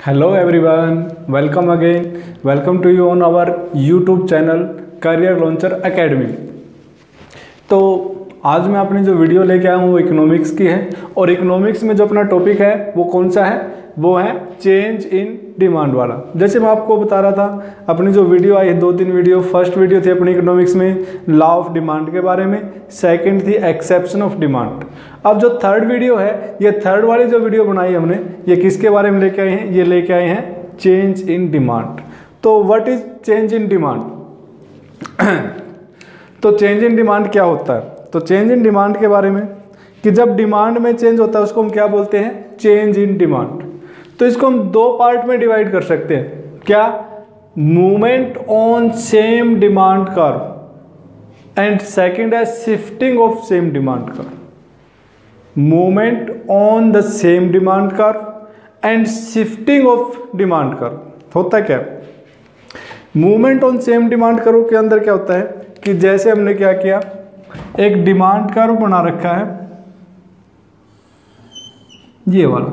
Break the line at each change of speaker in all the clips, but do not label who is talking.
Hello everyone, welcome again. Welcome to you on our YouTube channel Career Launcher Academy. तो आज मैं अपनी जो वीडियो लेके आया हूँ वो इकोनॉमिक्स की है और इकोनॉमिक्स में जो अपना टॉपिक है वो कौन सा है, वो है चेंज इन डिमांड वाला। जैसे मैं आपको बता रहा था, अपनी जो वीडियो आई है 2-3 वीडियो, फर्स्ट वीडियो थी अपनी इकोनॉमिक्स में लॉ ऑफ डिमांड के बारे में, सेकंड थी एक्सेप्शन ऑफ डिमांड। अब जो थर्ड वीडियो है, ये थर्ड वाली जो वीडियो बनाई हमने, ये किसके बारे में लेके आए हैं? ये लेके आए हैं चेंज इन डिमांड। तो what is change in demand? तो चेंज इन डिमांड क्या होता है? तो चेंज इन डिमांड के बारे में कि जब डिमांड में चेंज होता है उसको हम क्या बोलते हैं? Change in demand. तो इसको हम दो पार्ट में डिवाइड कर सकते हैं। क्या? Movement on same demand curve and second है shifting of same demand curve. Movement on the same demand curve and shifting of demand curve होता क्या? Movement on same demand curve के अंदर क्या होता है कि जैसे हमने क्या किया, एक डिमांड कर्व बना रखा है ये वाला।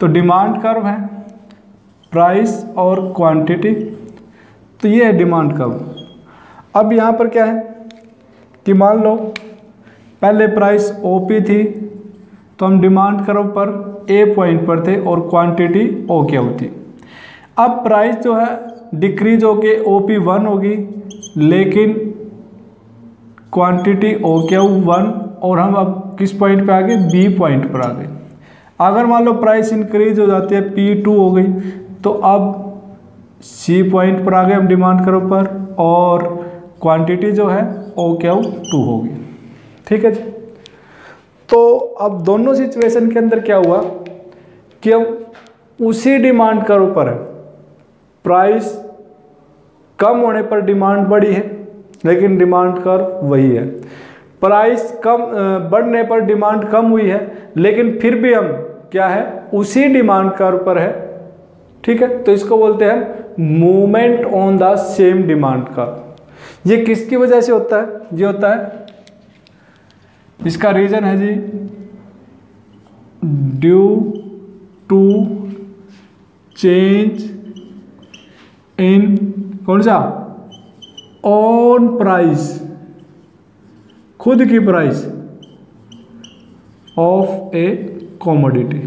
तो डिमांड कर्व है प्राइस और क्वांटिटी, तो ये है डिमांड कर्व। अब यहाँ पर क्या है कि मान लो पहले प्राइस OP थी, तो हम डिमांड कर्व पर A पॉइंट पर थे और क्वांटिटी OQ थी। अब प्राइस जो है डिक्रीज होके OP1 होगी, लेकिन क्वांटिटी OQ1, और हम अब किस पॉइंट पे आ गए? B पॉइंट पर आ गए। अगर मान लो प्राइस इंक्रीज हो जाती है, P2 हो गई, तो अब C पॉइंट पर आ गए हम डिमांड कर्व पर, और क्वांटिटी जो है OQ2 होगी। ठीक है जी। तो अब दोनों सिचुएशन के अंदर क्या हुआ कि हम उसी डिमांड कर्व पर है, प्राइस कम होने पर डिमांड बढ़ी है, लेकिन डिमांड कर्व वही है। प्राइस कम बढ़ने पर डिमांड कम हुई है, लेकिन फिर भी हम क्या है, उसी डिमांड कर्व पर है। ठीक है, तो इसको बोलते हैं movement on the same demand curve. ये किसकी वजह से होता है? ये होता है, इसका रीजन है जी ड्यू टू चेंज इन कौन सा? ऑन प्राइस, खुद की प्राइस ऑफ ए कमोडिटी।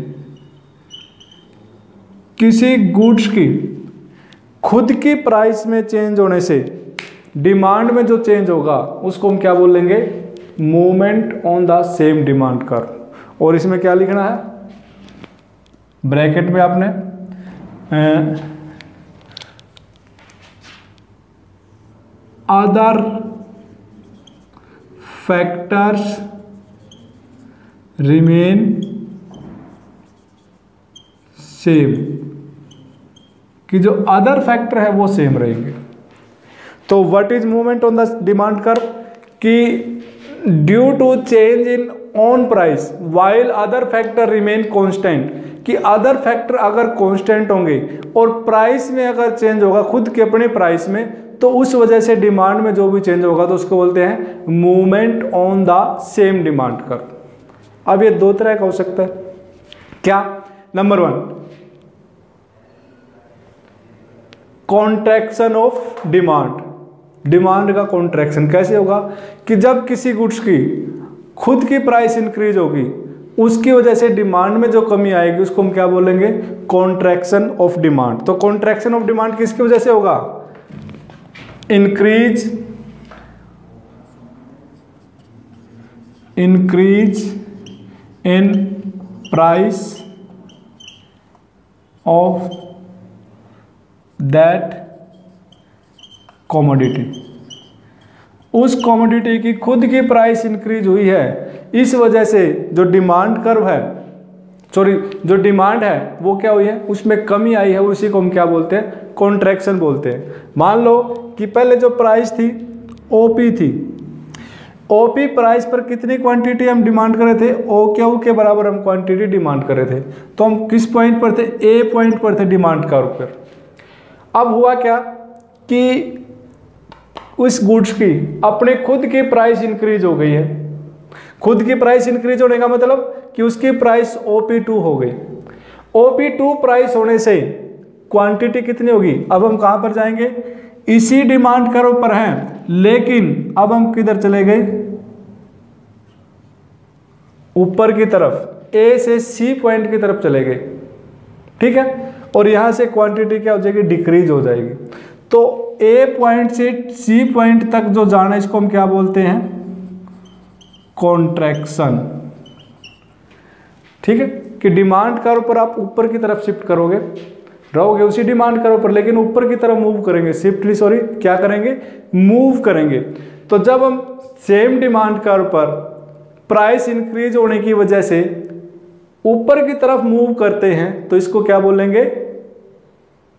किसी गुड्स की खुद की प्राइस में चेंज होने से डिमांड में जो चेंज होगा उसको हम क्या बोलेंगे? Movement on the same demand curve. और इसमें क्या लिखना है? ब्रैकेट में आपने अदर फैक्टर्स रिमेन सेम, कि जो अदर फैक्टर है वो सेम रहेंगे। तो what is movement on the demand curve? कि due to change in on price while other factor remain constant, कि अदर फैक्टर अगर कांस्टेंट होंगे और प्राइस में अगर चेंज होगा खुद के अपने प्राइस में, तो उस वजह से डिमांड में जो भी चेंज होगा तो उसको बोलते हैं movement on the same demand curve. अब ये दो तरह का हो सकता है। क्या? Number 1, contraction of demand. Demand का कॉन्ट्रैक्शन कैसे होगा कि जब किसी गुड्स की खुद की प्राइस इंक्रीज होगी, उसकी वजह से डिमांड में जो कमी आएगी उसको हम क्या बोलेंगे? Contraction of demand. तो कॉन्ट्रैक्शन ऑफ डिमांड किसकी वजह से होगा? Increase in price of that commodity. उस कमोडिटी की खुद की प्राइस इंक्रीज हुई है, इस वजह से जो डिमांड कर्व है, जो डिमांड है वो क्या हुई है, उसमें कमी आई है, उसी को हम क्या बोलते हैं? कॉन्ट्रैक्शन बोलते हैं। मान लो कि पहले जो प्राइस थी OP थी, OP प्राइस पर कितनी क्वांटिटी हम डिमांड कर रहे थे? OQ के बराबर हम क्वांटिटी डिमांड कर रहे थे। तो हम किस पॉइंट पर थे? A पॉइंट पर थे डिमांड कर्व पर। अब हुआ क्या कि उस गुड्स की अपने खुद की प्राइस इंक्रीज हो गई है। खुद की प्राइस इंक्रीज होने का मतलब कि उसकी प्राइस OP2 हो गई। OP2 प्राइस होने से क्वांटिटी कितनी होगी? अब हम कहां पर जाएंगे? इसी डिमांड कर्व पर हैं, लेकिन अब हम किधर चले गए? ऊपर की तरफ, A से C पॉइंट की तरफ चले गए, ठीक है। और यहां से क्वांटिटी क्या हो जाएगी? डिक्रीज हो जाएगी। तो A पॉइंट से C पॉइंट तक जो जाना है इसको हम क्या बोलते हैं? कॉन्ट्रैक्शन, ठीक है। कि डिमांड कर्व पर आप ऊपर की तरफ शिफ्ट करोगे, रहोगे उसी डिमांड कर्व पर, लेकिन ऊपर की तरफ मूव करेंगे, क्या करेंगे? मूव करेंगे। तो जब हम सेम डिमांड कर्व पर प्राइस इंक्रीज होने की वजह से ऊपर की तरफ मूव करते हैं तो इसको क्या बोलेंगे?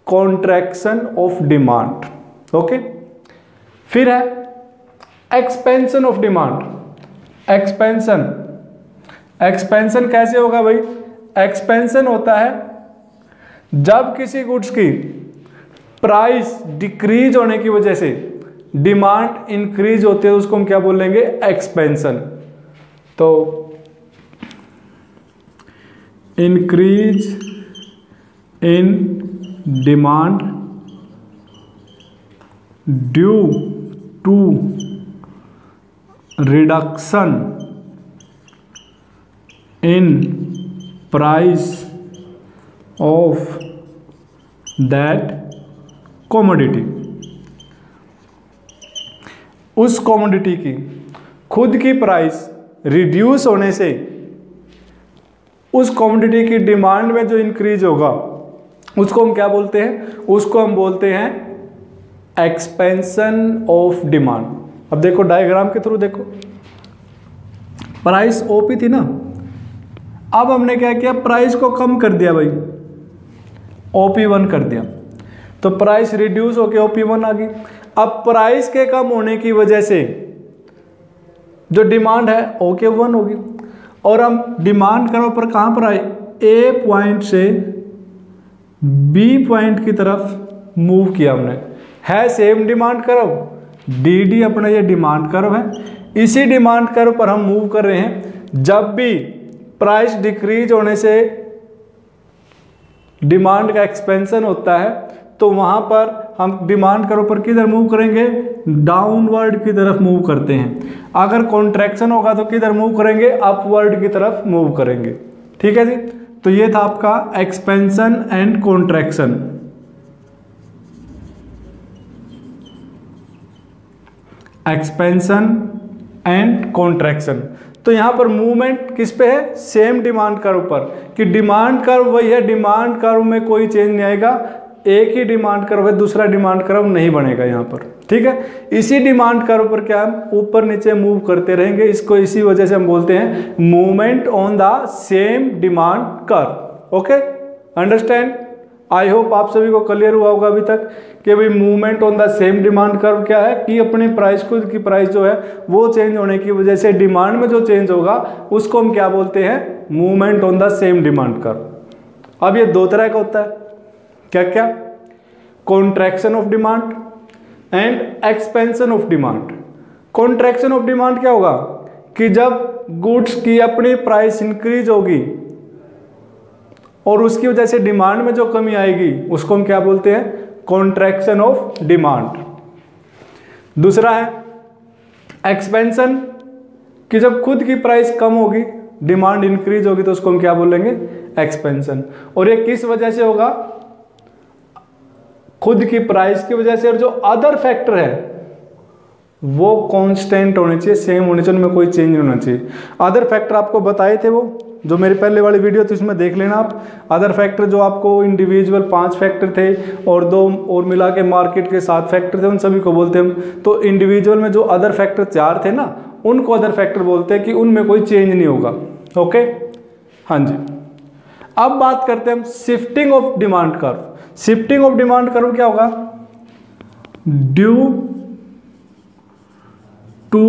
Contraction of demand. ओके। फिर है एक्सपेंशन ऑफ डिमांड। एक्सपेंशन कैसे होगा भाई? एक्सपेंशन होता है जब किसी गुड्स की प्राइस डिक्रीज होने की वजह से डिमांड इंक्रीज होती है, उसको हम क्या बोलेंगे? एक्सपेंशन। तो increase in demand due to reduction in price of that commodity. उस कमोडिटी की खुद की प्राइस रिड्यूस होने से उस कमोडिटी की डिमांड में जो इंक्रीज होगा उसको हम क्या बोलते हैं? उसको हम बोलते हैं एक्सपेंशन ऑफ डिमांड। अब देखो डायग्राम के थ्रू देखो, प्राइस OP थी ना, अब हमने क्या किया? प्राइस को कम कर दिया भाई, OP1 कर दिया, तो प्राइस रिड्यूस होके OP1 आ गई। अब प्राइस के कम होने की वजह से जो डिमांड है OP1 होगी, और हम डिमांड कर्व पर कहां पर आए? A पॉइंट से B पॉइंट की तरफ मूव किया हमने, है सेम डिमांड कर्व, DD अपना ये डिमांड कर्व है, इसी डिमांड कर्व पर हम मूव कर रहे हैं। जब भी प्राइस डिक्रीज होने से डिमांड का एक्सपेंशन होता है तो वहां पर हम डिमांड कर्व पर किधर मूव करेंगे? डाउनवर्ड की तरफ मूव करते हैं। अगर कॉन्ट्रैक्शन होगा तो किधर मूव करेंगे? अपवर्ड की तरफ मूव करेंगे, ठीक है जी। तो ये था आपका expansion and contraction. Expansion and contraction. तो यहां पर मूवमेंट किस पे है? सेम डिमांड कर्व पर, कि डिमांड कर्व वही है, डिमांड कर्व में कोई चेंज नहीं आएगा, एक ही डिमांड कर्व है, दूसरा डिमांड कर्व नहीं बनेगा यहाँ पर, ठीक है। इसी डिमांड कर्व पर क्या हम ऊपर नीचे मूव करते रहेंगे, इसको इसी वजह से हम बोलते हैं movement on the same demand curve. Okay, understand? I hope आप सभी को क्लियर हुआ होगा अभी तक कि भाई movement on the same demand curve क्या है, कि अपनी प्राइस, खुद की प्राइस जो है वो चेंज होने की वजह से डिमांड में जो चेंज होगा उसको हम क्या बोलते हैं? Movement on the same demand curve. अब ये दो तरह का होता है, क्या क्या? Contraction of demand and expansion of demand. Contraction of demand क्या होगा? कि जब गुड्स की अपनी प्राइस इंक्रीज होगी और उसकी वजह से डिमांड में जो कमी आएगी उसको हम क्या बोलते हैं? Contraction of demand. दूसरा है एक्सपेंशन, कि जब खुद की प्राइस कम होगी, डिमांड इंक्रीज होगी, तो उसको हम क्या बोलेंगे? एक्सपेंशन। और ये किस वजह से होगा? खुद की प्राइस की वजह से, और जो अदर फैक्टर है वो कांस्टेंट होने चाहिए, सेम होने चाहिए, उनमें कोई चेंज नहीं होना चाहिए। अदर फैक्टर आपको बताए थे, वो जो मेरी पहले वाली वीडियो थी उसमें देख लेना आप। अदर फैक्टर जो आपको इंडिविजुअल 5 फैक्टर थे और 2 और मिला के मार्केट के 7 फैक्टर थे, उन सभी को बोलते हैं हम। तो इंडिविजुअल में जो अदर फैक्टर 4 थे ना, उनको अदर फैक्टर बोलते हैं, कि उनमें कोई चेंज नहीं होगा। ओके, हाँ जी। अब बात करते हैं हम shifting of demand curve. Shifting of demand curve क्या होगा? ड्यू टू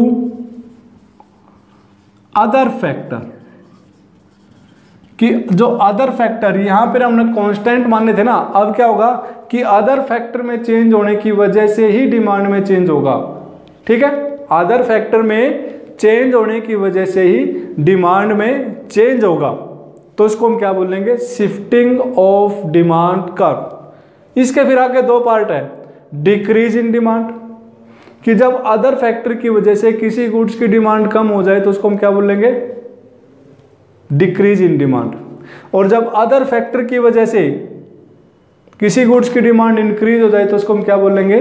अदर फैक्टर, कि जो अदर फैक्टर यहां पर हमने कांस्टेंट माने थे ना, अब क्या होगा कि अदर फैक्टर में चेंज होने की वजह से ही डिमांड में चेंज होगा। ठीक है, अदर फैक्टर में चेंज होने की वजह से ही डिमांड में चेंज होगा। तो इसको हम क्या बोलेंगे, शिफ्टिंग ऑफ डिमांड कर्व। इसके फिर आगे दो पार्ट है, डिक्रीज इन डिमांड, कि जब अदर फैक्टर की वजह से किसी गुड्स की डिमांड कम हो जाए तो उसको हम क्या बोलेंगे, डिक्रीज इन डिमांड। और जब अदर फैक्टर की वजह से किसी गुड्स की डिमांड इंक्रीज हो जाए तो उसको हम क्या बोलेंगे,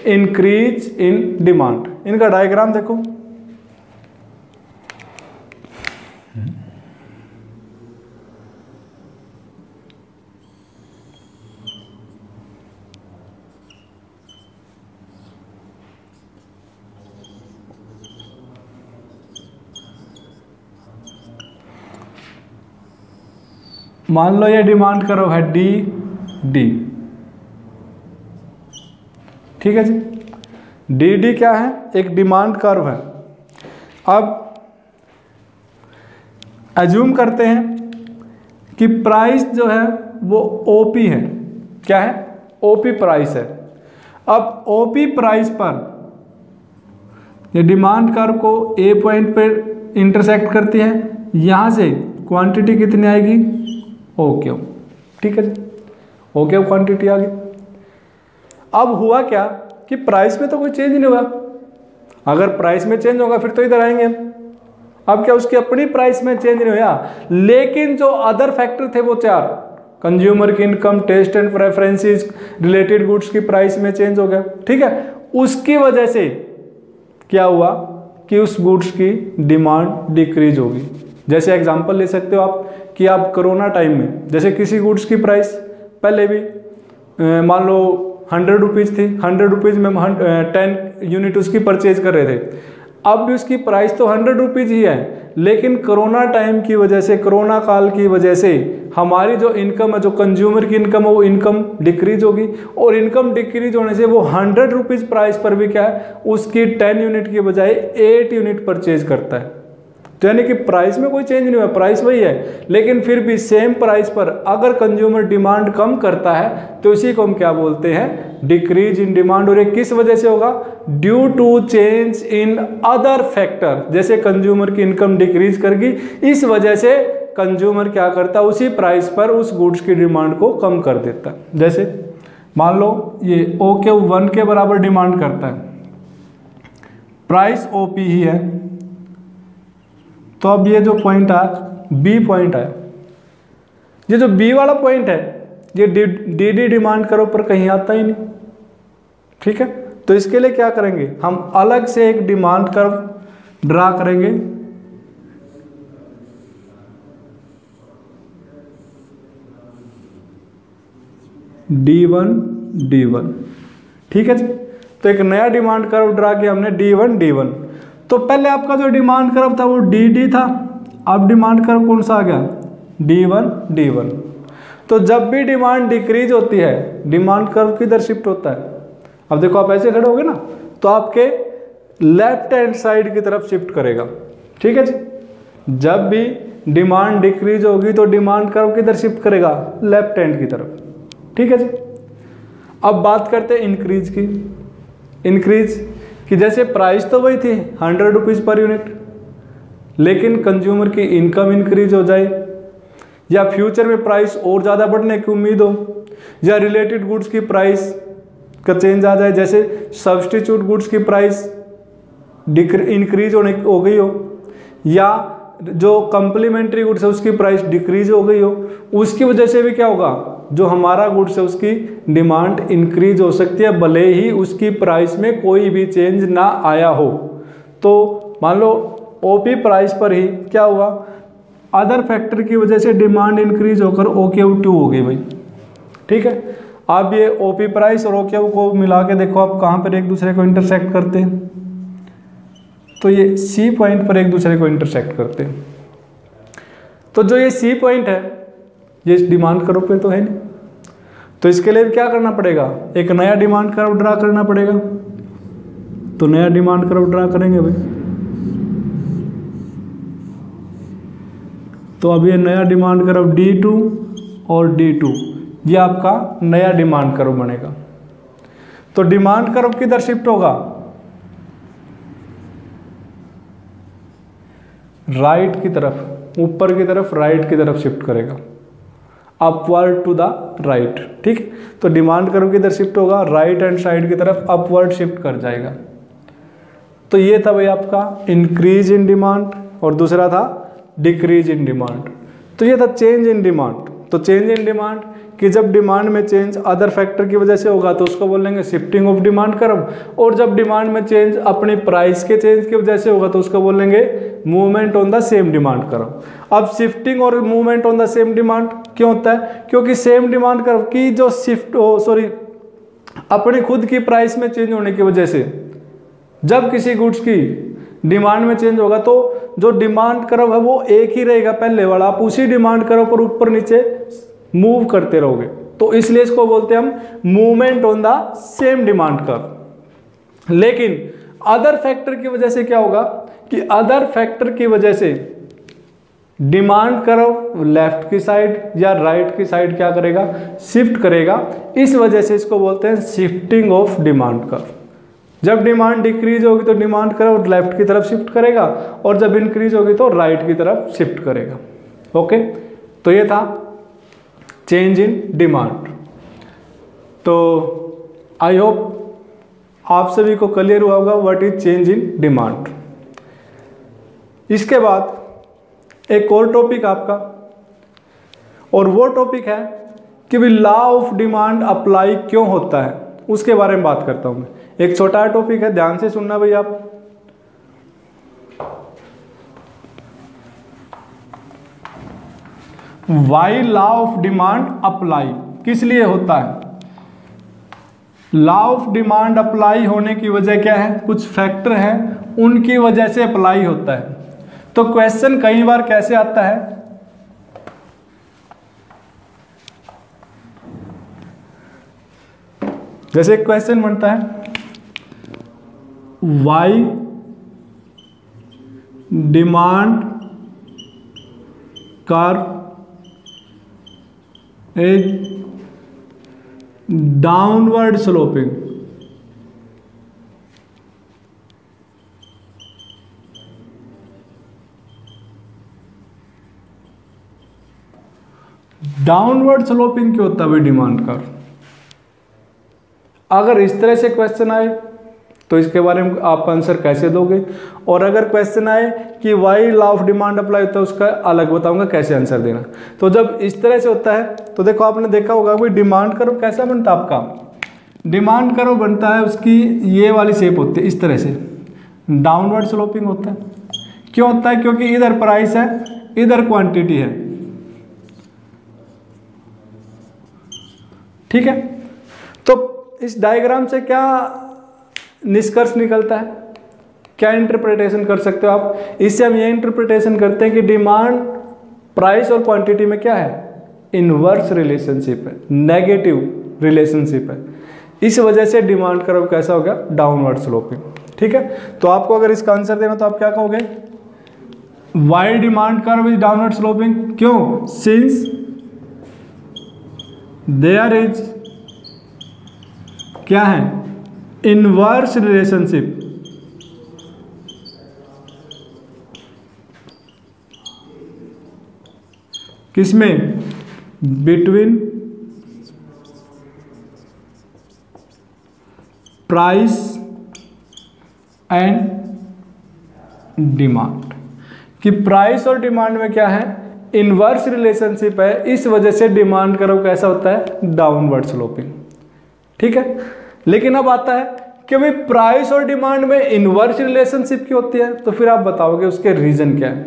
इंक्रीज इन डिमांड। इनका डायग्राम देखो, मान लो ये डिमांड कर्व है डी डी, ठीक है जी। डी डी क्या है, एक डिमांड कर्व है। अब अज्यूम करते हैं कि प्राइस जो है वो ओपी है, क्या है, ओपी प्राइस है। अब ओपी प्राइस पर ये डिमांड कर्व को ए पॉइंट पर इंटरसेक्ट करती है, यहाँ से क्वांटिटी कितनी आएगी, ओके, ठीक है जी, ओके क्वांटिटी आ गई। अब हुआ क्या कि प्राइस में तो कोई चेंज नहीं हुआ, अगर प्राइस में चेंज होगा फिर तो इधर आएंगे हम। अब क्या उसकी अपनी प्राइस में चेंज नहीं हुआ, लेकिन जो अदर फैक्टर थे वो चार, कंज्यूमर की income, taste and preferences, related goods की प्राइस में चेंज हो गया, ठीक है। उसकी वजह से क्या हुआ कि उस गुड्स की डिमांड डिक्रीज होगी। जैसे एग्जांपल ले सकते हो आप कि आप कोरोना टाइम में जैसे किसी गुड्स की प्राइस पहले भी मान लो 100 रुपीज़ थी, 100 रुपीज़ में 10 यूनिट उसकी परचेज कर रहे थे। अब भी उसकी प्राइस तो 100 रुपीज़ ही है, लेकिन कोरोना टाइम की वजह से, कोरोना काल की वजह से हमारी जो इनकम है, जो कंज्यूमर की इनकम है, वो इनकम डिक्रीज होगी। और इनकम डिक्रीज होने से वो 100 रुपीज़ प्राइस पर भी क्या है, उसकी 10 यूनिट की बजाय 8 यूनिट परचेज करता है। तो यानी कि प्राइस में कोई चेंज नहीं हुआ, प्राइस वही है, लेकिन फिर भी सेम प्राइस पर अगर कंज्यूमर डिमांड कम करता है तो इसी को हम क्या बोलते हैं, डिक्रीज इन डिमांड। और ये किस वजह से होगा, due to change in other factor. जैसे कंज्यूमर की इनकम डिक्रीज करगी, इस वजह से कंज्यूमर क्या करता है, उसी प्राइस पर उस गुड्स की डिमांड को कम कर देता है। जैसे मान लो ये OQ1 के बराबर डिमांड करता है, प्राइस OP ही है, तो अब ये जो पॉइंट आया बी पॉइंट आया, ये जो बी वाला पॉइंट है ये डी डिमांड करो पर कहीं आता ही नहीं, ठीक है। तो इसके लिए क्या करेंगे, हम अलग से एक डिमांड कर्व ड्रा करेंगे, D1 ठीक है जी। तो एक नया डिमांड कर्व ड्रा किया हमने D1। तो पहले आपका जो डिमांड कर्व था वो DD था, अब डिमांड कर्व कौन सा आ गया, D1। तो जब भी डिमांड डिक्रीज होती है डिमांड कर्व किधर शिफ्ट होता है। अब देखो आप ऐसे खड़े होगे ना तो आपके लेफ्ट हैंड साइड की तरफ शिफ्ट करेगा, ठीक है जी। जब भी डिमांड डिक्रीज होगी तो डिमांड कर्व किधर शिफ्ट करेगा, लेफ्ट हैंड की तरफ, ठीक है जी। अब बात करते हैं इंक्रीज की। इंक्रीज कि जैसे प्राइस तो वही थी 100 रुपीज़ पर यूनिट, लेकिन कंज्यूमर की इनकम इंक्रीज हो जाए, या फ्यूचर में प्राइस और ज़्यादा बढ़ने की उम्मीद हो, या रिलेटेड गुड्स की प्राइस का चेंज आ जाए, जैसे सब्स्टिट्यूट गुड्स की प्राइस इंक्रीज हो गई हो, या जो कंप्लीमेंट्री गुड्स है उसकी प्राइस डिक्रीज हो गई हो, उसकी वजह से भी क्या होगा, जो हमारा गुड्स है उसकी डिमांड इंक्रीज हो सकती है, भले ही उसकी प्राइस में कोई भी चेंज ना आया हो। तो मान लो OP प्राइस पर ही क्या हुआ, अदर फैक्टर की वजह से डिमांड इंक्रीज होकर OQ2 हो गई भाई, ठीक है। अब ये OP प्राइस और OQ को मिला के देखो आप कहाँ पर एक दूसरे को इंटरसेक्ट करते हैं, तो ये C पॉइंट पर एक दूसरे को इंटरसेक्ट करते हैं। तो जो ये C पॉइंट है ये इस डिमांड कर्व पे तो है नहीं, तो इसके लिए क्या करना पड़ेगा, एक नया डिमांड कर्व ड्रा करना पड़ेगा। तो नया डिमांड कर्व ड्रा करेंगे भाई, तो अब ये नया डिमांड कर्व D2 और D2 ये आपका नया डिमांड कर्व बनेगा। तो डिमांड कर्व किधर शिफ्ट होगा, राइट की तरफ, ऊपर की तरफ, राइट की तरफ शिफ्ट करेगा, अपवर्ड टू द राइट। ठीक, तो डिमांड कर्व किधर शिफ्ट होगा, राइट हैंड साइड की तरफ अपवर्ड शिफ्ट कर जाएगा। तो ये था भाई आपका इंक्रीज इन डिमांड और दूसरा था डिक्रीज इन डिमांड। तो ये था चेंज इन डिमांड। तो चेंज इन डिमांड कि जब डिमांड में चेंज अदर फैक्टर की वजह से होगा तो उसको बोलेंगे शिफ्टिंग ऑफ डिमांड कर्व, और जब डिमांड में चेंज अपनी प्राइस के चेंज की वजह से होगा तो उसको बोलेंगे movement on the same demand curve. अब शिफ्टिंग और movement on the same demand क्यों होता है, क्योंकि सेम डिमांड कर्व की जो अपनी खुद की प्राइस में चेंज होने की वजह से जब किसी गुड्स की डिमांड में चेंज होगा तो जो डिमांड कर्व है वो एक ही रहेगा पहले वाला, आप उसी डिमांड कर्व पर ऊपर नीचे मूव करते रहोगे, तो इसलिए इसको बोलते हैं हम movement on the same demand curve. लेकिन अदर फैक्टर की वजह से क्या होगा कि अदर फैक्टर की वजह से डिमांड कर्व लेफ्ट की साइड या राइट की साइड क्या करेगा, शिफ्ट करेगा। इस वजह से इसको बोलते हैं शिफ्टिंग ऑफ डिमांड कर्व। जब डिमांड डिक्रीज होगी तो डिमांड कर्व लेफ्ट की तरफ शिफ्ट करेगा, और जब इंक्रीज होगी तो राइट की तरफ शिफ्ट करेगा। ओके, तो ये था चेंज इन डिमांड। तो आई होप आप सभी को क्लियर हुआ होगा what is change in demand. इसके बाद एक और टॉपिक आपका, और वो टॉपिक है कि भी लॉ ऑफ डिमांड अप्लाई क्यों होता है, उसके बारे में बात करता हूं मैं। एक छोटा टॉपिक है, ध्यान से सुनना भैया आप। Why law of demand apply किस लिए होता है? लॉ ऑफ डिमांड अप्लाई होने की वजह क्या है, कुछ फैक्टर हैं उनकी वजह से अप्लाई होता है। तो क्वेश्चन कई बार कैसे आता है, जैसे एक क्वेश्चन बनता है why demand curve is downward sloping, downward sloping क्यों होता है भाई डिमांड कर्व? अगर इस तरह से क्वेश्चन आए तो इसके बारे में आप आंसर कैसे दोगे, और अगर क्वेश्चन आए कि why law of demand apply होता है उसका अलग बताऊंगा कैसे आंसर देना। तो जब इस तरह से होता है तो देखो आपने देखा होगा कोई डिमांड कर्व कैसा बनता है आपका, डिमांड कर्व बनता है उसकी ये वाली शेप होती है इस तरह से, डाउनवर्ड स्लोपिंग होता है। क्यों होता है? क्योंकि इधर प्राइस है इधर क्वांटिटी है, ठीक है। तो इस डायग्राम से क्या निष्कर्ष निकलता है, क्या इंटरप्रिटेशन कर सकते हो आप? इससे हम ये इंटरप्रिटेशन करते हैं कि डिमांड प्राइस और क्वांटिटी में क्या है, इनवर्स रिलेशनशिप है, नेगेटिव रिलेशनशिप है। इस वजह से डिमांड कर्व कैसा हो गया, डाउनवर्ड स्लोपिंग, ठीक है। तो आपको अगर इसका आंसर देना तो आप क्या कहोगे, why demand curve is downward sloping. क्यों? सिंस देयर इज क्या है, इनवर्स रिलेशनशिप किसमें, बिटवीन प्राइस एंड डिमांड, कि प्राइस और डिमांड में क्या है, इनवर्स रिलेशनशिप है। इस वजह से डिमांड कर्व कैसा होता है, डाउनवर्ड स्लोपिंग, ठीक है। लेकिन अब आता है कि भाई प्राइस और डिमांड में इनवर्स रिलेशनशिप क्यों होती है, तो फिर आप बताओगे उसके रीजन क्या है,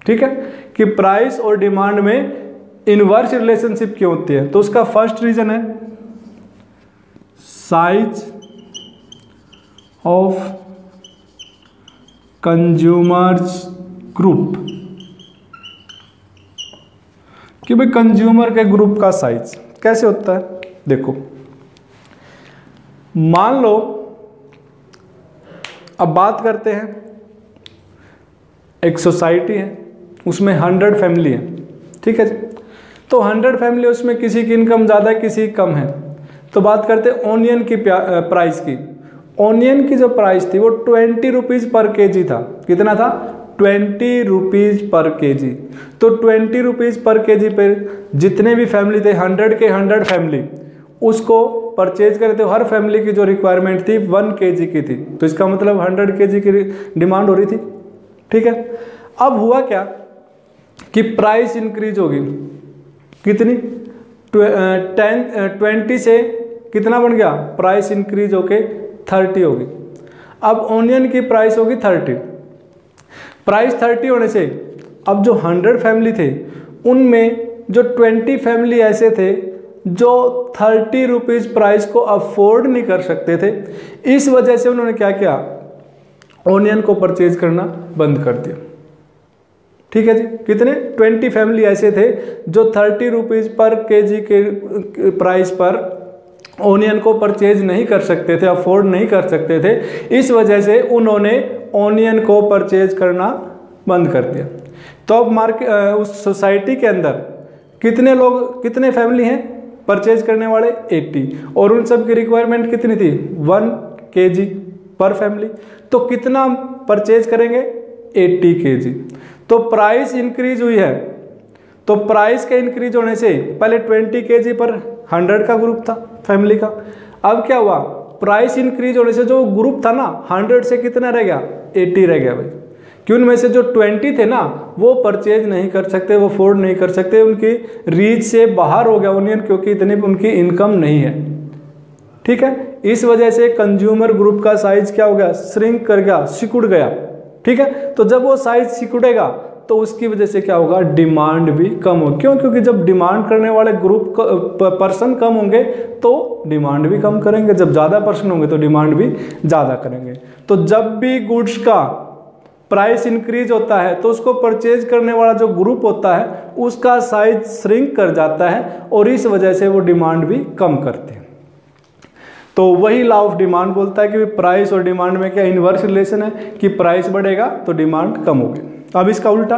ठीक है, कि प्राइस और डिमांड में इनवर्स रिलेशनशिप क्यों होती है। तो उसका फर्स्ट रीजन है साइज ऑफ कंज्यूमर्स ग्रुप, कि भाई कंज्यूमर के ग्रुप का साइज कैसे होता है। देखो मान लो, अब बात करते हैं एक सोसाइटी है उसमें 100 फैमिली है, ठीक है जी। तो 100 फैमिली, उसमें किसी की इनकम ज़्यादा है किसी की कम है। तो बात करते हैं ऑनियन की प्राइस की। ऑनियन की जो प्राइस थी वो 20 रुपीज़ पर केजी था। कितना था? 20 रुपीज़ पर केजी। तो 20 रुपीज़ पर केजी पर जितने भी फैमिली थे 100 के 100 फैमिली उसको परचेज करे थे। हर फैमिली की जो रिक्वायरमेंट थी 1 केजी की थी, तो इसका मतलब 100 केजी की डिमांड हो रही थी। ठीक है, अब हुआ क्या कि प्राइस इंक्रीज होगी कितनी 20 से कितना बन गया, प्राइस इंक्रीज होके 30 होगी। अब ऑनियन की प्राइस होगी 30, प्राइस 30 होने से अब जो 100 फैमिली थे उनमें जो 20 फैमिली ऐसे थे जो 30 रुपीज़ प्राइस को अफोर्ड नहीं कर सकते थे। इस वजह से उन्होंने क्या किया, ऑनियन को परचेज करना बंद कर दिया। ठीक है जी, कितने 20 फैमिली ऐसे थे जो 30 रुपीज़ पर केजी के प्राइस पर ऑनियन को परचेज नहीं कर सकते थे, अफोर्ड नहीं कर सकते थे। इस वजह से उन्होंने ऑनियन को परचेज करना बंद कर दिया। तो अब मार्केट उस सोसाइटी के अंदर कितने लोग, कितने फैमिली हैं परचेज करने वाले 80, और उन सब की रिक्वायरमेंट कितनी थी 1 केजी पर फैमिली। तो कितना परचेज करेंगे 80 केजी। तो प्राइस इंक्रीज हुई है, तो प्राइस के इंक्रीज होने से पहले 20 केजी पर 100 का ग्रुप था फैमिली का, अब क्या हुआ प्राइस इंक्रीज होने से जो ग्रुप था ना 100 से कितना रह गया 80 रह गया भाई। क्यों, उनमें से जो 20 थे ना वो परचेज नहीं कर सकते, वो अफोर्ड नहीं कर सकते, उनकी रीच से बाहर हो गया ऑनियन, क्योंकि इतनी उनकी इनकम नहीं है। ठीक है, इस वजह से कंज्यूमर ग्रुप का साइज क्या हो गया, श्रिंक कर गया, सिकुड़ गया। ठीक है, तो जब वो साइज सिकुड़ेगा तो उसकी वजह से क्या होगा, डिमांड भी कम हो। क्यों, क्योंकि जब डिमांड करने वाले ग्रुप पर्सन कम होंगे तो डिमांड भी कम करेंगे, जब ज़्यादा पर्सन होंगे तो डिमांड भी ज़्यादा करेंगे। तो जब भी गुड्स का प्राइस इंक्रीज होता है तो उसको परचेज करने वाला जो ग्रुप होता है उसका साइज श्रिंक कर जाता है, और इस वजह से वो डिमांड भी कम करते हैं। तो वही लॉ ऑफ डिमांड बोलता है कि प्राइस और डिमांड में क्या इनवर्स रिलेशन है, कि प्राइस बढ़ेगा तो डिमांड कम होगी। अब इसका उल्टा,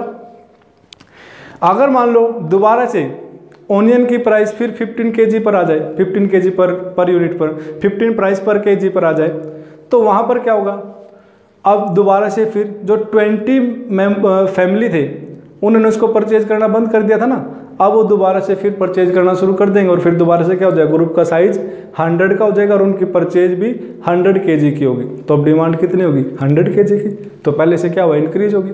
अगर मान लो दोबारा से ऑनियन की प्राइस फिर 15 केजी पर आ जाए, 15 केजी पर यूनिट पर 15 प्राइस पर केजी पर आ जाए, तो वहाँ पर क्या होगा, अब दोबारा से फिर जो 20 फैमिली थे उन्होंने उसको परचेज करना बंद कर दिया था ना, अब वो दोबारा से फिर परचेज करना शुरू कर देंगे, और फिर दोबारा से क्या हो जाएगा, ग्रुप का साइज 100 का हो जाएगा और उनकी परचेज भी 100 केजी की होगी। तो अब डिमांड कितनी होगी 100 केजी की, तो पहले से क्या हुआ इंक्रीज होगी।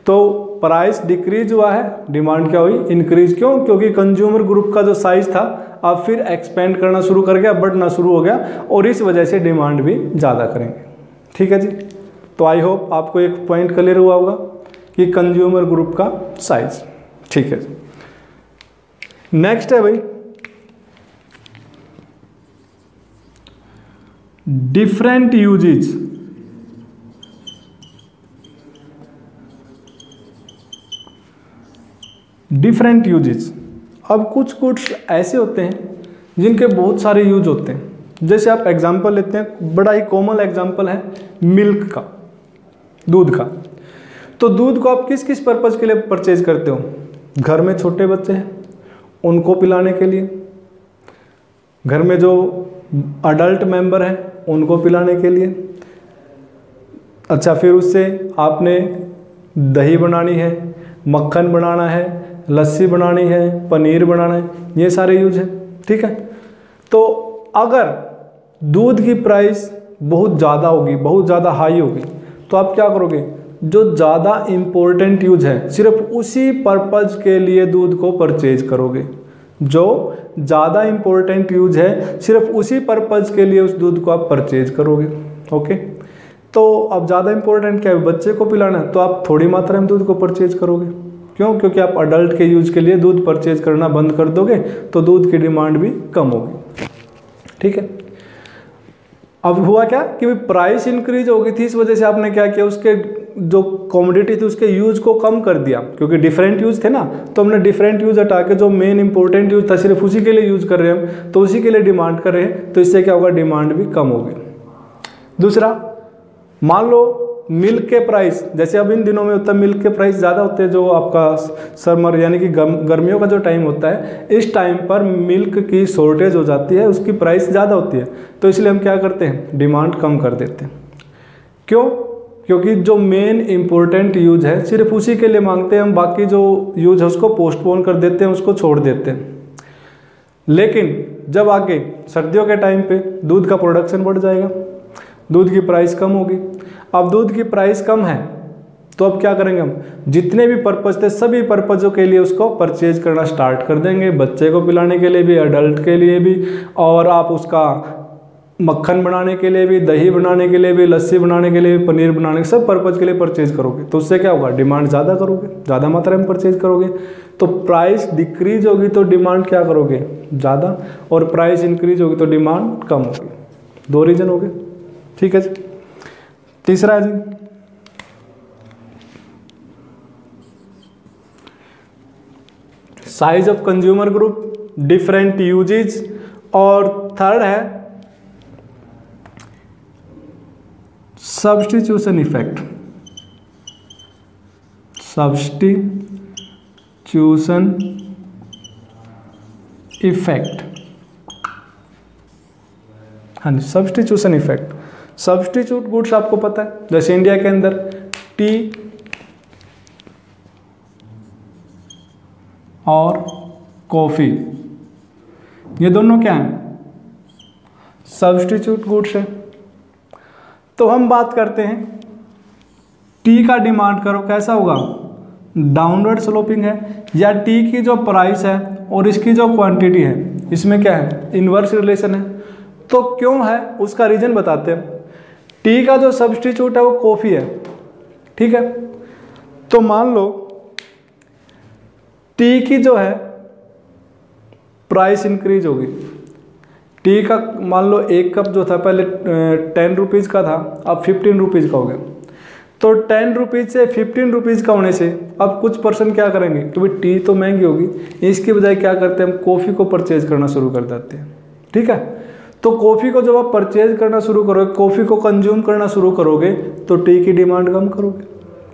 तो प्राइस डिक्रीज हुआ है, डिमांड क्या हुई इंक्रीज। क्यों, क्योंकि कंज्यूमर ग्रुप का जो साइज था अब फिर एक्सपेंड करना शुरू कर गया, बढ़ना शुरू हो गया, और इस वजह से डिमांड भी ज़्यादा करेंगे। ठीक है जी, तो आई होप आपको एक पॉइंट क्लियर हुआ होगा कि कंज्यूमर ग्रुप का साइज। ठीक है, नेक्स्ट है भाई डिफरेंट यूजेज। डिफरेंट यूजेज, अब कुछ गुड्स ऐसे होते हैं जिनके बहुत सारे यूज होते हैं। जैसे आप एग्जांपल लेते हैं, बड़ा ही कॉमन एग्जांपल है मिल्क का, दूध का। तो दूध को आप किस किस पर्पज़ के लिए परचेज करते हो, घर में छोटे बच्चे हैं उनको पिलाने के लिए, घर में जो अडल्ट मेंबर हैं उनको पिलाने के लिए। अच्छा, फिर उससे आपने दही बनानी है, मक्खन बनाना है, लस्सी बनानी है, पनीर बनाना है, ये सारे यूज हैं। ठीक है, तो अगर दूध की प्राइस बहुत ज़्यादा होगी, बहुत ज़्यादा हाई होगी, तो आप क्या करोगे, जो ज़्यादा इम्पोर्टेंट यूज है सिर्फ उसी पर्पज़ के लिए दूध को परचेज करोगे। जो ज़्यादा इम्पोर्टेंट यूज है सिर्फ उसी पर्पज़ के लिए उस दूध को आप परचेज करोगे। ओके, तो अब ज़्यादा इम्पोर्टेंट क्या है, बच्चे को पिलाना, तो आप थोड़ी मात्रा में दूध को परचेज करोगे। क्यों, क्योंकि आप अडल्ट के यूज के लिए दूध परचेज करना बंद कर दोगे तो दूध की डिमांड भी कम होगी। ठीक है, अब हुआ क्या कि प्राइस इंक्रीज हो गई थी, इस वजह से आपने क्या किया, उसके जो कमोडिटी थी उसके यूज को कम कर दिया, क्योंकि डिफरेंट यूज थे ना, तो हमने डिफरेंट यूज हटा के जो मेन इंपॉर्टेंट यूज था सिर्फ उसी के लिए यूज कर रहे हैं हम, तो उसी के लिए डिमांड कर रहे हैं, तो इससे क्या होगा, डिमांड भी कम होगी। दूसरा, मान लो मिल्क के प्राइस, जैसे अब इन दिनों में होता है मिल्क के प्राइस ज़्यादा होते हैं, जो आपका समर यानी कि गर्मियों का जो टाइम होता है, इस टाइम पर मिल्क की शॉर्टेज हो जाती है, उसकी प्राइस ज़्यादा होती है, तो इसलिए हम क्या करते हैं, डिमांड कम कर देते हैं। क्यों, क्योंकि जो मेन इंपॉर्टेंट यूज है सिर्फ उसी के लिए मांगते हैं हम, बाकी जो यूज है उसको पोस्टपोन कर देते हैं, उसको छोड़ देते हैं। लेकिन जब आगे सर्दियों के टाइम पे दूध का प्रोडक्शन बढ़ जाएगा, दूध की प्राइस कम होगी। अब दूध की प्राइस कम है तो अब क्या करेंगे हम, जितने भी पर्पज़ थे सभी पर्पज़ों के लिए उसको परचेज करना स्टार्ट कर देंगे, बच्चे को पिलाने के लिए भी, अडल्ट के लिए भी, और आप उसका मक्खन बनाने के लिए भी, दही बनाने के लिए भी, लस्सी बनाने के लिए भी, पनीर बनाने के सब पर्पज़ के लिए परचेज करोगे। तो उससे क्या होगा, डिमांड ज़्यादा करोगे, ज़्यादा मात्रा में परचेज करोगे तो प्राइस डिक्रीज होगी तो डिमांड क्या करोगे, ज़्यादा, और प्राइस इंक्रीज होगी तो डिमांड कम होगी। दो रीजन हो गए, ठीक है जी। तीसरा है जी size of consumer group, different uses, और थर्ड है सब्स्टिट्यूशन इफेक्ट। सब्स्टिट्यूशन इफेक्ट, हाँ जी, सब्स्टिट्यूशन इफेक्ट। सब्स्टिट्यूट गुड्स आपको पता है, जैसे इंडिया के अंदर टी और कॉफ़ी, ये दोनों क्या हैं, सब्स्टिट्यूट गुड्स है। तो हम बात करते हैं टी का डिमांड करो कैसा होगा, डाउनवर्ड स्लोपिंग है, या टी की जो प्राइस है और इसकी जो क्वांटिटी है इसमें क्या है, इन्वर्स रिलेशन है। तो क्यों है उसका रीजन बताते हैं। टी का जो सब्स्टिट्यूट है वो कॉफ़ी है, ठीक है। तो मान लो टी की जो है प्राइस इंक्रीज होगी, टी का मान लो एक कप जो था पहले 10 रुपीज़ का था, अब 15 रुपीज़ का हो गया। तो 10 रुपीज़ से 15 रुपीज़ का होने से अब कुछ पर्सन क्या करेंगे कि भाई टी तो महंगी होगी, इसकी बजाय क्या करते हैं हम कॉफ़ी को परचेज करना शुरू कर देते हैं, ठीक है। तो कॉफ़ी को जब आप परचेज करना शुरू करोगे, कॉफ़ी को कंज्यूम करना शुरू करोगे तो टी की डिमांड कम करोगे,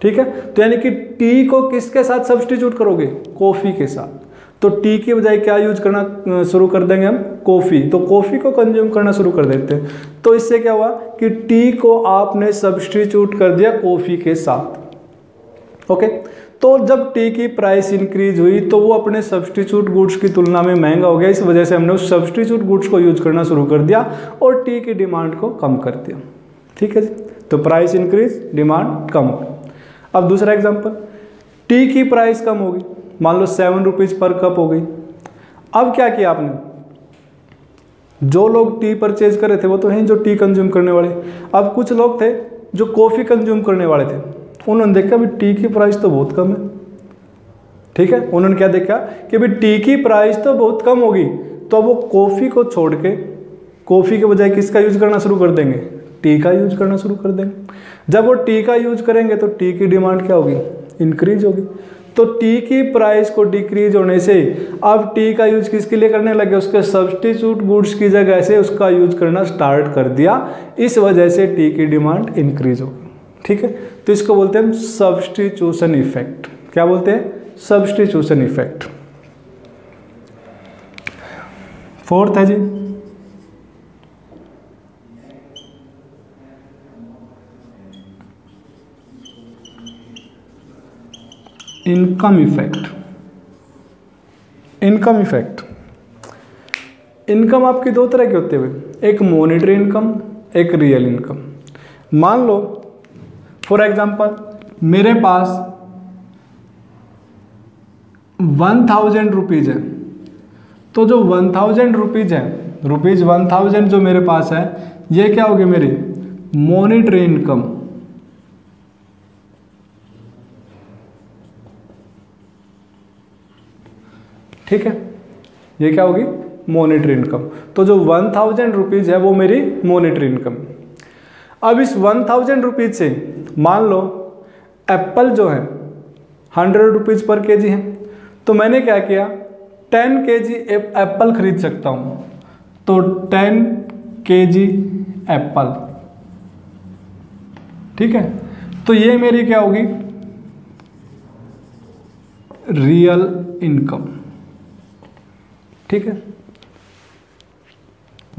ठीक है। तो यानी कि टी को किसके साथ सब्स्टिट्यूट करोगे, कॉफ़ी के साथ। तो टी के बजाय क्या यूज करना शुरू कर देंगे हम, कॉफ़ी। तो कॉफ़ी को कंज्यूम करना शुरू कर देते हैं। तो इससे क्या हुआ कि टी को आपने सब्स्टिट्यूट कर दिया कॉफ़ी के साथ, ओके। तो जब टी की प्राइस इंक्रीज हुई तो वो अपने सब्स्टिट्यूट गुड्स की तुलना में महंगा हो गया, इस वजह से हमने उस सब्स्टिट्यूट गुड्स को यूज करना शुरू कर दिया और टी की डिमांड को कम कर दिया, ठीक है जी। तो प्राइस इंक्रीज, डिमांड कम हो। अब दूसरा एग्जांपल, टी की प्राइस कम होगी, मान लो 7 रुपीज़ पर कप हो गई। अब क्या किया आपने, जो लोग टी परचेज कर रहे थे वो तो हैं जो टी कंज्यूम करने वाले, अब कुछ लोग थे जो कॉफ़ी कंज्यूम करने वाले थे, उन्होंने देखा भी टी की प्राइस तो बहुत कम है, ठीक है। उन्होंने क्या देखा कि भाई टी की प्राइस तो बहुत कम होगी, तो वो कॉफ़ी को छोड़ के कॉफ़ी के बजाय किसका यूज करना शुरू कर देंगे, टी का यूज करना शुरू कर देंगे। जब वो टी का यूज करेंगे तो टी की डिमांड क्या होगी, इंक्रीज होगी। तो टी की प्राइस को डिक्रीज होने से अब टी का यूज किसके लिए करने लगे, उसके सब्स्टिट्यूट गुड्स की जगह से उसका यूज करना स्टार्ट कर दिया, इस वजह से टी की डिमांड इंक्रीज होगी, ठीक है। तो इसको बोलते हैं सब्स्टिट्यूशन इफेक्ट। क्या बोलते हैं, सब्स्टिट्यूशन इफेक्ट। फोर्थ है जी income effect. Income effect, income आपकी दो तरह के होते हुए, एक मॉनेटरी इनकम, एक रियल इनकम। मान लो फॉर एग्जांपल मेरे पास 1000 रुपीज़ है, तो जो 1000 रुपीज़ है, रुपीज़ 1000 जो मेरे पास है, ये क्या होगी मेरी मॉनेटरी इनकम, ठीक है। ये क्या होगी, मॉनेटरी इनकम। तो जो 1000 रुपीज़ है वो मेरी मॉनेटरी इनकम। अब इस 1000 रुपीज़ से मान लो एप्पल जो है 100 रुपीज़ पर केजी है, तो मैंने क्या किया 10 केजी एप्पल खरीद सकता हूँ, तो 10 केजी एप्पल, ठीक है। तो ये मेरी क्या होगी, रियल इनकम, ठीक है।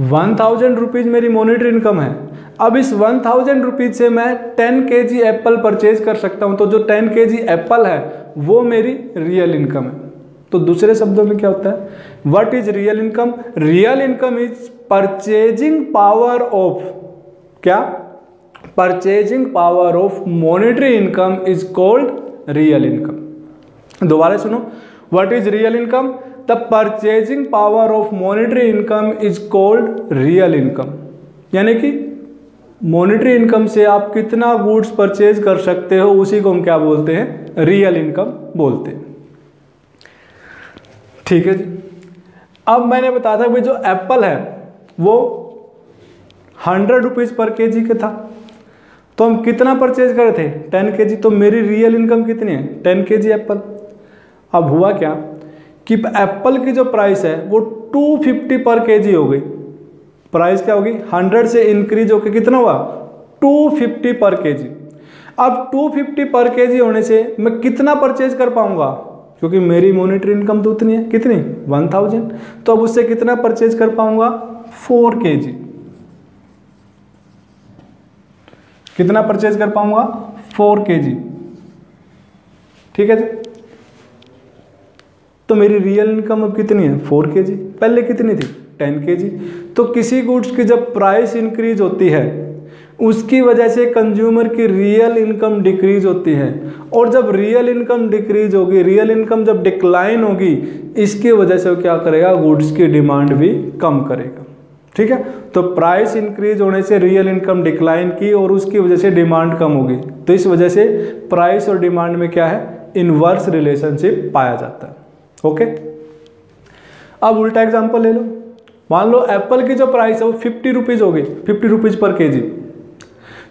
1000 रुपीज़ मेरी मॉनेटरी इनकम है। अब इस 1000 रुपीज़ से मैं 10 kg एप्पल परचेज कर सकता हूँ, तो जो 10 kg एप्पल है वो मेरी रियल इनकम है। तो दूसरे शब्दों में क्या होता है, what is real income? Real income is purchasing power of, क्या? Purchasing power of monetary income is called real income. दोबारा सुनो, what is real income? The purchasing power of monetary income is called real income. यानी कि monetary income से आप कितना goods purchase कर सकते हो, उसी को हम क्या बोलते हैं? रियल इनकम बोलते हैं। ठीक है जी। अब मैंने बताया था भाई जो एप्पल है वो 100 रुपीज़ पर केजी का था, तो हम कितना परचेज करे थे? 10 kg। तो मेरी रियल इनकम कितनी है? 10 kg एप्पल। अब हुआ क्या कि एप्पल की जो प्राइस है वो 250 पर केजी हो गई। प्राइस क्या होगी? 100 से इंक्रीज होकर कितना हुआ? 250 पर केजी। अब 250 पर केजी होने से मैं कितना परचेज कर पाऊंगा? क्योंकि मेरी मॉनेटरी इनकम तो उतनी है, कितनी? 1000। तो अब उससे कितना परचेज कर पाऊंगा? 4 kg। कितना परचेज कर पाऊंगा? 4 kg। ठीक है जी। तो मेरी रियल इनकम अब कितनी है? 4 kg। पहले कितनी थी? 10 kg। तो किसी गुड्स की जब प्राइस इंक्रीज होती है उसकी वजह से कंज्यूमर की रियल इनकम डिक्रीज होती है, और जब रियल इनकम डिक्रीज होगी, रियल इनकम जब डिक्लाइन होगी, इसकी वजह से वो क्या करेगा? गुड्स की डिमांड भी कम करेगा। ठीक है। तो प्राइस इंक्रीज होने से रियल इनकम डिक्लाइन की और उसकी वजह से डिमांड कम होगी, तो इस वजह से प्राइस और डिमांड में क्या है? इनवर्स रिलेशनशिप पाया जाता है। ओके। अब उल्टा एग्जांपल ले लो। मान लो एप्पल की जो प्राइस है वो 50 रुपीज़ हो गई, 50 रुपीज़ पर केजी।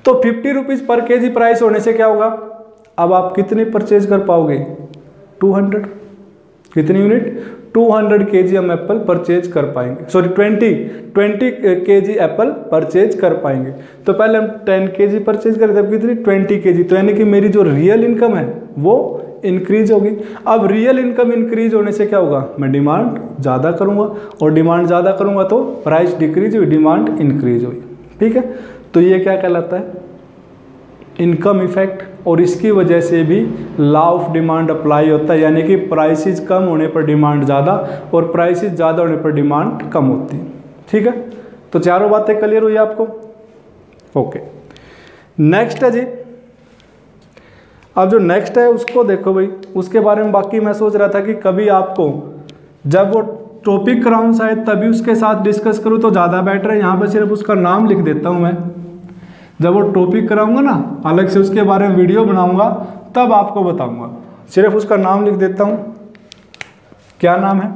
तो 50 रुपीज़ पर केजी प्राइस होने से क्या होगा? अब आप कितनी परचेज कर पाओगे? 200। कितनी यूनिट? 200 kg हम एप्पल परचेज कर पाएंगे। सॉरी 20 kg एप्पल परचेज कर पाएंगे। तो पहले हम 10 kg परचेज करें, तब कितनी? 20 kg। तो यानी कि मेरी जो रियल इनकम है वो इंक्रीज होगी। अब रियल इनकम इंक्रीज होने से क्या होगा? मैं डिमांड ज़्यादा करूँगा, और डिमांड ज़्यादा करूँगा तो प्राइस डिक्रीज हुई, डिमांड इंक्रीज हुई। ठीक है। तो ये क्या कहलाता है? Income effect. और इसकी वजह से भी लॉ ऑफ डिमांड अप्लाई होता है, यानी कि प्राइसेस कम होने पर डिमांड ज़्यादा और प्राइसेस ज़्यादा होने पर डिमांड कम होती है। ठीक है। तो चारों बातें क्लियर हुई आपको? ओके। नेक्स्ट है जी। अब जो नेक्स्ट है उसको देखो भाई, उसके बारे में बाकी मैं सोच रहा था कि कभी आपको जब वो टॉपिक कराऊँ शायद तभी उसके साथ डिस्कस करूँ तो ज़्यादा बेटर है। यहाँ पर सिर्फ उसका नाम लिख देता हूँ मैं। जब वो टॉपिक कराऊंगा ना, अलग से उसके बारे में वीडियो बनाऊंगा, तब आपको बताऊंगा। सिर्फ उसका नाम लिख देता हूं। क्या नाम है?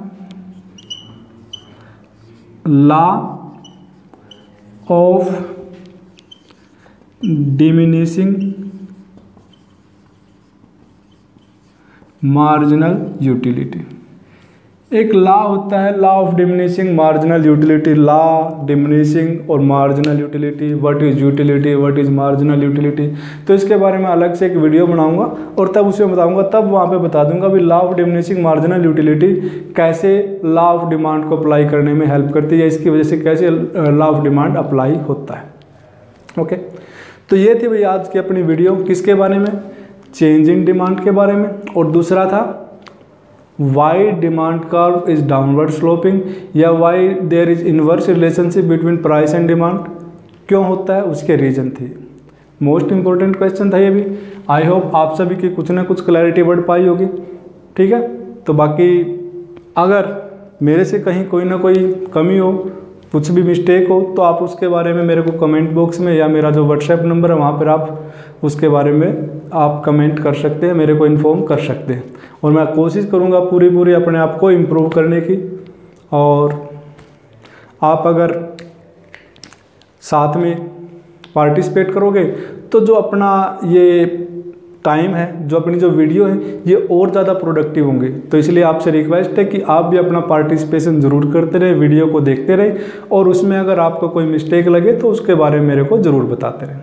Law of diminishing marginal utility. एक लॉ होता है, law of diminishing marginal utility. Law, diminishing और marginal utility, what is utility, what is marginal utility. तो इसके बारे में अलग से एक वीडियो बनाऊंगा और तब उसमें बताऊंगा, तब वहाँ पे बता दूंगा भी law of diminishing marginal utility कैसे लॉ ऑफ डिमांड को अप्लाई करने में हेल्प करती है, इसकी वजह से कैसे लॉ ऑफ डिमांड अप्लाई होता है। ओके। तो ये थी भाई आज की अपनी वीडियो, किसके बारे में? चेंज इन डिमांड के बारे में। और दूसरा था why demand curve is downward sloping, या why there is inverse relationship between price and demand. क्यों होता है, उसके रीजन थे। मोस्ट इंपॉर्टेंट क्वेश्चन था ये भी। आई होप आप सभी की कुछ ना कुछ क्लैरिटी बढ़ पाई होगी। ठीक है। तो बाकी अगर मेरे से कहीं कोई ना कोई कमी हो, कुछ भी मिस्टेक हो, तो आप उसके बारे में मेरे को कमेंट बॉक्स में या मेरा जो व्हाट्सएप नंबर है वहाँ पर आप उसके बारे में आप कमेंट कर सकते हैं, मेरे को इन्फॉर्म कर सकते हैं। और मैं कोशिश करूँगा पूरी अपने आप को इम्प्रूव करने की। और आप अगर साथ में पार्टिसिपेट करोगे तो जो अपना ये टाइम है, जो अपनी जो वीडियो है, ये और ज़्यादा प्रोडक्टिव होंगे। तो इसलिए आपसे रिक्वेस्ट है कि आप भी अपना पार्टिसिपेशन ज़रूर करते रहें, वीडियो को देखते रहें, और उसमें अगर आपको कोई मिस्टेक लगे तो उसके बारे में मेरे को ज़रूर बताते रहें।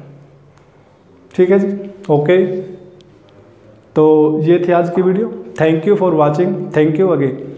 ठीक है जी। ओके। तो ये थी आज की video. Thank you for watching. Thank you again.